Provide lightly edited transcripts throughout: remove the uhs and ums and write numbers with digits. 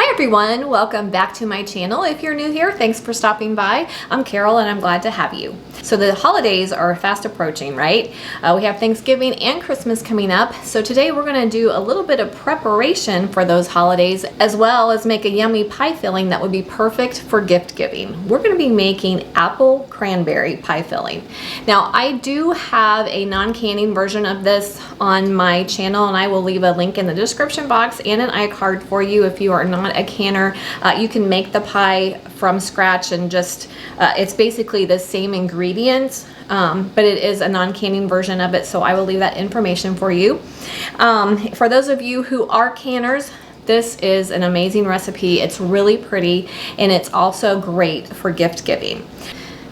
Hi everyone, welcome back to my channel. If you're new here, thanks for stopping by. I'm Carol and I'm glad to have you. So the holidays are fast approaching, right? We have Thanksgiving and Christmas coming up. So today we're gonna do a little bit of preparation for those holidays, as well as make a yummy pie filling that would be perfect for gift giving. We're gonna be making apple cranberry pie filling. Now I do have a non-canning version of this on my channel, and I will leave a link in the description box and an iCard for you if you are not a canner. You can make the pie from scratch and just it's basically the same ingredients, but it is a non-canning version of it, so I will leave that information for you. For those of you who are canners, this is an amazing recipe. It's really pretty and it's also great for gift giving.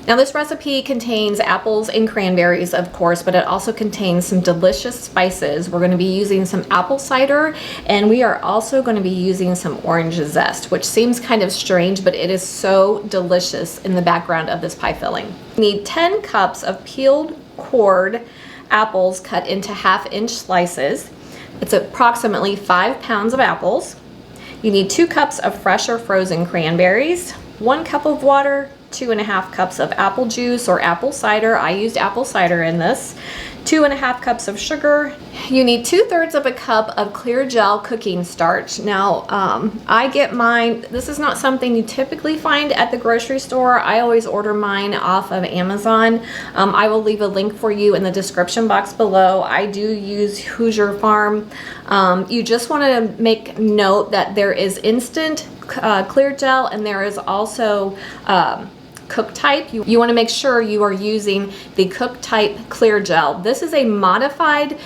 Now this recipe contains apples and cranberries, of course, but it also contains some delicious spices. We're going to be using some apple cider, and we are also going to be using some orange zest, which seems kind of strange, but it is so delicious in the background of this pie filling. You need 10 cups of peeled quart apples cut into 1/2-inch slices. It's approximately 5 pounds of apples. You need 2 cups of fresh or frozen cranberries, 1 cup of water, 2.5 cups of apple juice or apple cider. I used apple cider in this. 2.5 cups of sugar. You need 2/3 of a cup of ClearJel cooking starch. Now, I get mine, this is not something you typically find at the grocery store. I always order mine off of Amazon. I will leave a link for you in the description box below. I do use Hoosier Farm. You just want to make note that there is instant ClearJel, and there is also cook type. You want to make sure you are using the cook type ClearJel. This is a modified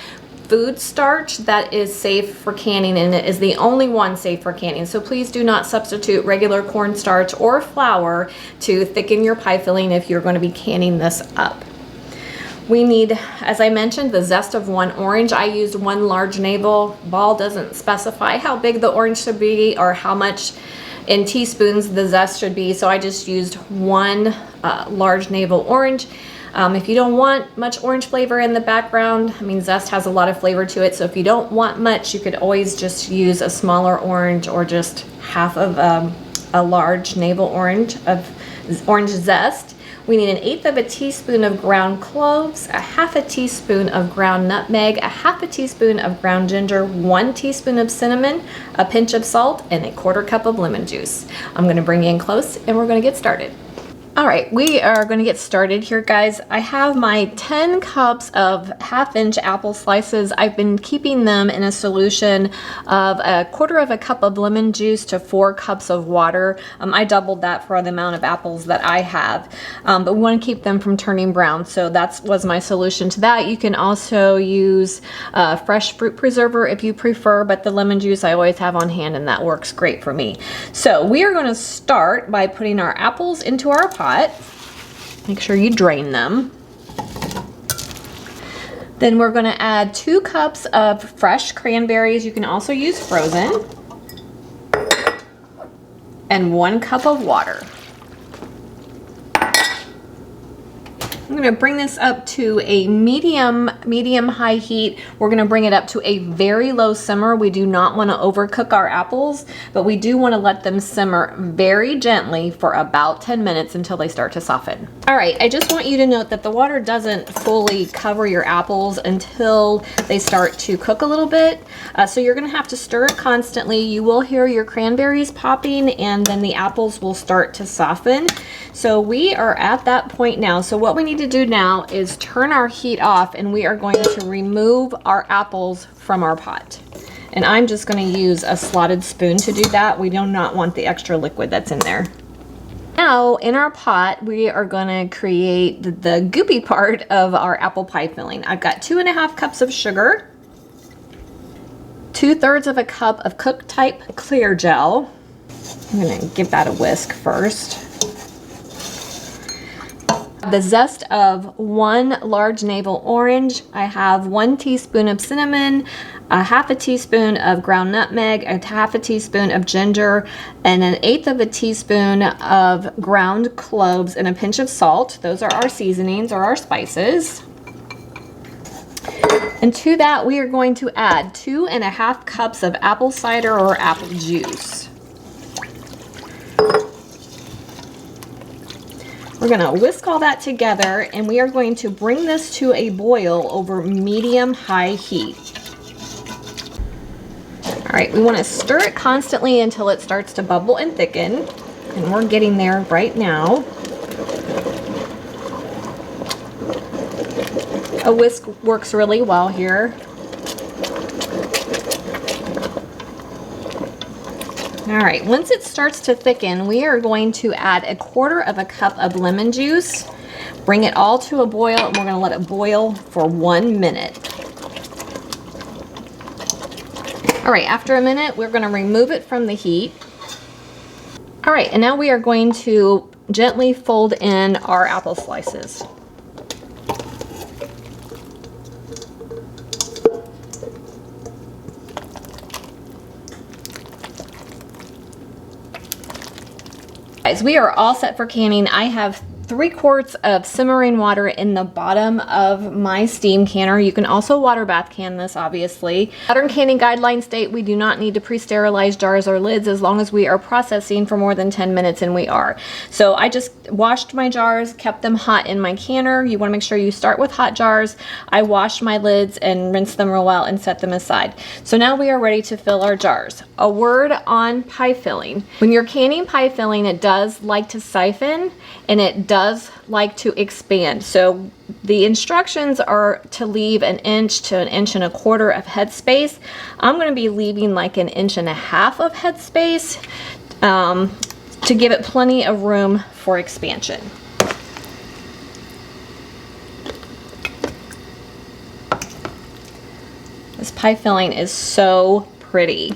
food starch that is safe for canning, and it is the only one safe for canning. So please do not substitute regular cornstarch or flour to thicken your pie filling if you're going to be canning this up. We need, as I mentioned, the zest of 1 orange. I used 1 large navel. Ball doesn't specify how big the orange should be or how much in teaspoons the zest should be, so I just used 1 large navel orange. If you don't want much orange flavor in the background, I mean, zest has a lot of flavor to it, so if you don't want much, you could always just use a smaller orange or just half of a large navel orange of orange zest. We need 1/8 of a teaspoon of ground cloves, 1/2 teaspoon of ground nutmeg, 1/2 teaspoon of ground ginger, 1 teaspoon of cinnamon, a pinch of salt, and 1/4 cup of lemon juice. I'm going to bring you in close and we're going to get started. All right, we are going to get started here, guys. I have my 10 cups of 1/2-inch apple slices. I've been keeping them in a solution of 1/4 cup of lemon juice to 4 cups of water. I doubled that for the amount of apples that I have, but we want to keep them from turning brown, so that was my solution to that. You can also use fresh fruit preserver if you prefer, but the lemon juice I always have on hand, and that works great for me. So we are going to start by putting our apples into our pot. Make sure you drain them. Then we're going to add 2 cups of fresh cranberries. You can also use frozen. And 1 cup of water. I'm going to bring this up to a medium-high heat. We're going to bring it up to a very low simmer. We do not want to overcook our apples, but we do want to let them simmer very gently for about 10 minutes until they start to soften. All right, I just want you to note that the water doesn't fully cover your apples until they start to cook a little bit. So you're going to have to stir it constantly. You will hear your cranberries popping, and then the apples will start to soften. So we are at that point now. So what we need to do now is turn our heat off, and we are going to remove our apples from our pot. And I'm just going to use a slotted spoon to do that. We do not want the extra liquid that's in there. Now in our pot, we are going to create the goopy part of our apple pie filling. I've got 2.5 cups of sugar, 2/3 of a cup of cook type ClearJel. I'm going to give that a whisk first. The zest of 1 large navel orange. I have 1 teaspoon of cinnamon, 1/2 teaspoon of ground nutmeg, 1/2 teaspoon of ginger, and 1/8 of a teaspoon of ground cloves, and a pinch of salt. Those are our seasonings or our spices. And to that, we are going to add 2.5 cups of apple cider or apple juice. We're gonna whisk all that together, and we are going to bring this to a boil over medium-high heat. All right, we wanna stir it constantly until it starts to bubble and thicken, and we're getting there right now. A whisk works really well here. All right, once it starts to thicken, we are going to add 1/4 cup of lemon juice, bring it all to a boil, and we're gonna let it boil for 1 minute. All right, after a minute, we're gonna remove it from the heat. All right, and now we are going to gently fold in our apple slices. Guys, we are all set for canning. I have 3 quarts of simmering water in the bottom of my steam canner. You can also water bath can this, obviously. Modern canning guidelines state we do not need to pre-sterilize jars or lids as long as we are processing for more than 10 minutes, and we are. So I just washed my jars, kept them hot in my canner. You want to make sure you start with hot jars. I washed my lids and rinsed them real well and set them aside. So now we are ready to fill our jars. A word on pie filling. When you're canning pie filling, it does like to siphon, and it does like to expand. So the instructions are to leave 1 inch to 1.25 inches of headspace. I'm going to be leaving like 1.5 inches of headspace to give it plenty of room for expansion. This pie filling is so pretty.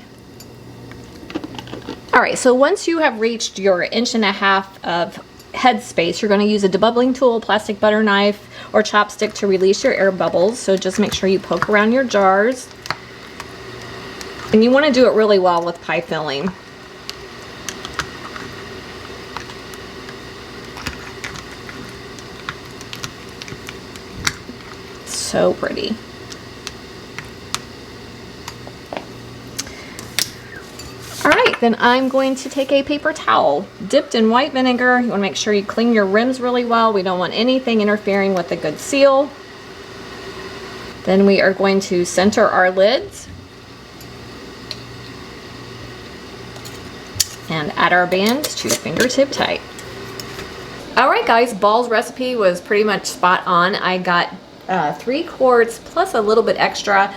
All right, so once you have reached your 1.5 inches of headspace, you're going to use a debubbling tool, plastic butter knife, or chopstick to release your air bubbles. So just make sure you poke around your jars. And you want to do it really well with pie filling. So pretty. All right, then I'm going to take a paper towel dipped in white vinegar. You want to make sure you clean your rims really well. We don't want anything interfering with a good seal. Then we are going to center our lids and add our bands to fingertip tight. All right, guys, Ball's recipe was pretty much spot on. I got 3 quarts plus a little bit extra.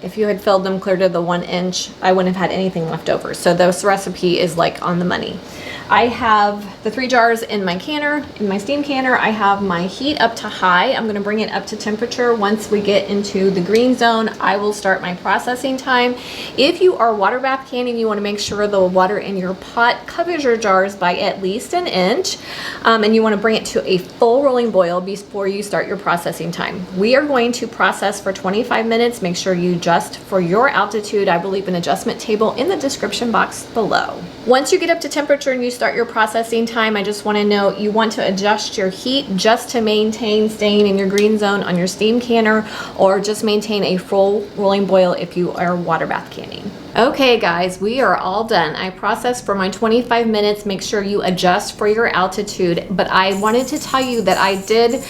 If you had filled them clear to the 1 inch, I wouldn't have had anything left over. So this recipe is like on the money. I have the 3 jars in my canner, in my steam canner. I have my heat up to high. I'm gonna bring it up to temperature. Once we get into the green zone, I will start my processing time. If you are water bath canning, you wanna make sure the water in your pot covers your jars by at least 1 inch. And you wanna bring it to a full rolling boil before you start your processing time. We are going to process for 25 minutes. Make sure you adjust for your altitude. I will leave an adjustment table in the description box below. Once you get up to temperature and you start your processing time, I just want to note you want to adjust your heat just to maintain staying in your green zone on your steam canner, or just maintain a full rolling boil if you are water bath canning. Okay guys, we are all done. I processed for my 25 minutes. Make sure you adjust for your altitude, but I wanted to tell you that I did,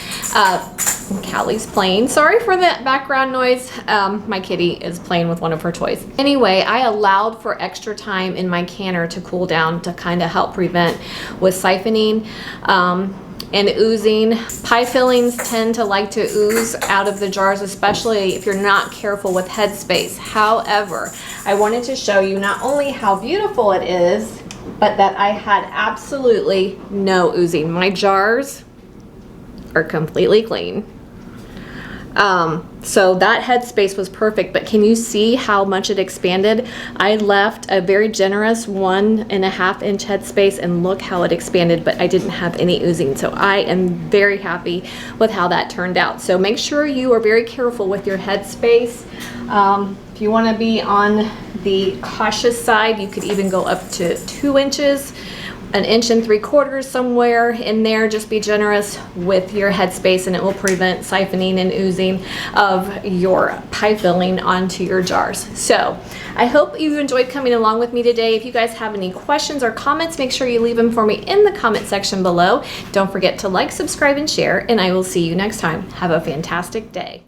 Callie's playing. Sorry for that background noise. My kitty is playing with one of her toys. Anyway, I allowed for extra time in my canner to cool down to kind of help prevent with siphoning and oozing. Pie fillings tend to like to ooze out of the jars, especially if you're not careful with headspace. However, I wanted to show you not only how beautiful it is, but that I had absolutely no oozing. My jars are completely clean. So that headspace was perfect, but can you see how much it expanded? I left a very generous 1.5 inch headspace, and look how it expanded, but I didn't have any oozing. So I am very happy with how that turned out. So make sure you are very careful with your headspace. If you want to be on the cautious side, you could even go up to 2 inches. 1 3/4 inches somewhere in there. Just be generous with your headspace and it will prevent siphoning and oozing of your pie filling onto your jars. So I hope you enjoyed coming along with me today. If you guys have any questions or comments, make sure you leave them for me in the comment section below. Don't forget to like, subscribe, and share, and I will see you next time. Have a fantastic day.